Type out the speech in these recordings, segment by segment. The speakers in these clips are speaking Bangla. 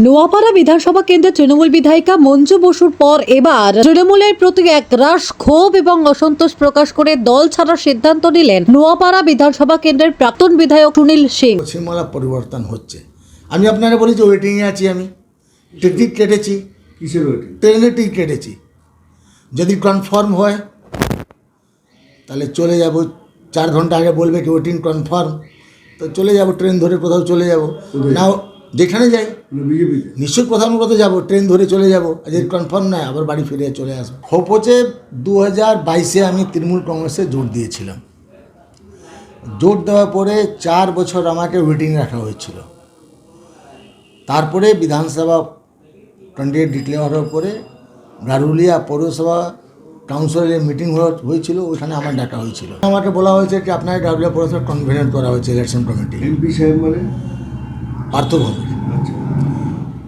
নোয়াপাড়া বিধানসভা কেন্দ্রের তৃণমূল বিধায়িকা মঞ্জু বসুর পর এবার তৃণমূলের প্রতি একরাশ ক্ষোভ এবং অসন্তোষ প্রকাশ করে দল ছাড়ার সিদ্ধান্ত নিলেন নোয়াপাড়া বিধানসভা কেন্দ্রের প্রাক্তন বিধায়ক সুনীল সিং। পশ্চিমবাংলা পরিবর্তন হচ্ছে। আমি আপনারা বলি যে ওয়েটিংয়ে আছি, আমি টিকিট কেটেছি। কিসের ওয়েটিং? ট্রেনের টিকিট কেটেছি। যদি কনফার্ম হয় তাহলে চলে যাব। 4 ঘন্টা আগে বলবে কি ওয়েটিং কনফার্ম, তো চলে যাব, ট্রেন ধরে কোথাও চলে যাব। না যেখানে যাই বিজেপিতে নিশ্চয়ই কোথাও না কোথাও যাবো, ট্রেন ধরে চলে যাব। আর যদি কনফার্ম নয় আবার বাড়ি ফিরে চলে আসবো। খোপচে 2022-এ আমি তৃণমূল কংগ্রেসে জোট দিয়েছিলাম। জোট দেওয়ার পরে 4 বছর আমাকে ওয়েটিং রাখা হয়েছিল। তারপরে বিধানসভা ক্যান্ডিডেট ডিক্লেয়ার হওয়ার পরে গারুলিয়া পৌরসভা কাউন্সিলের মিটিং হয়েছিল, ওইখানে আমার ডাকা হয়েছিল। আমাকে বলা হয়েছে কি আপনার গারুলিয়া পৌরসভা কনভেনর করা হয়েছে ইলেকশন কমিটি, এমপি সাহেব মানে পার্থভূমি। আচ্ছা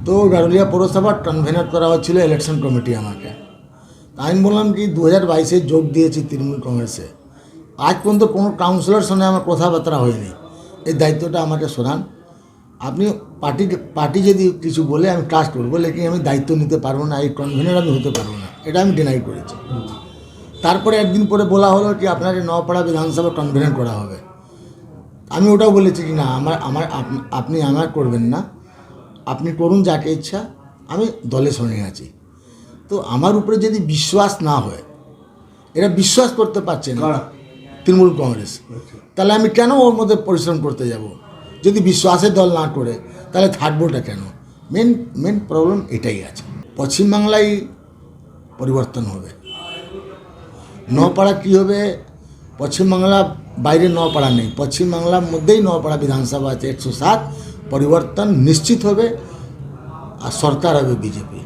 তো গারুলিয়া পৌরসভার কনভেনর করা হচ্ছিল ইলেকশন কমিটি আমাকে। আমি বললাম কি 2022-এ যোগ দিয়েছি তৃণমূল কংগ্রেসে, আজ পর্যন্ত কোনো কাউন্সিলর সঙ্গে আমার কথাবার্তা হয়নি। এই দায়িত্বটা আমাকে শোনান। আপনি পার্টি যদি কিছু বলে আমি ট্রাস্ট করবো, লেকিন আমি দায়িত্ব নিতে পারবো না, এই কনভেনর আমি হতে পারবো না, এটা আমি ডিনাই করেছি। তারপরে একদিন পরে বলা হলো কি আপনাকে নোয়াপাড়া বিধানসভা কনভেনর করা হবে। আমি ওটাও বলেছি কি না, আপনি আমার করবেন না, আপনি করুন যাকে ইচ্ছা, আমি দলের সঙ্গে আছি। তো আমার উপরে যদি বিশ্বাস না হয়, এরা বিশ্বাস করতে পারছে না কারা? তৃণমূল কংগ্রেস, আচ্ছা তাহলে আমি কেন ওর মধ্যে পরিশ্রম করতে যাব? যদি বিশ্বাসের দল না করে তাহলে থাকবোটা কেন? মেন প্রবলেম এটাই আছে। পশ্চিমবাংলায় পরিবর্তন হবে। নোয়াপাড়া কী হবে? পশ্চিমবাংলা বাইরে নোয়াপাড়া নেই, পশ্চিমবাংলার মধ্যেই নোয়াপাড়া বিধানসভা আছে 107। পরিবর্তন নিশ্চিত হবে আর সরকার হবে বিজেপি।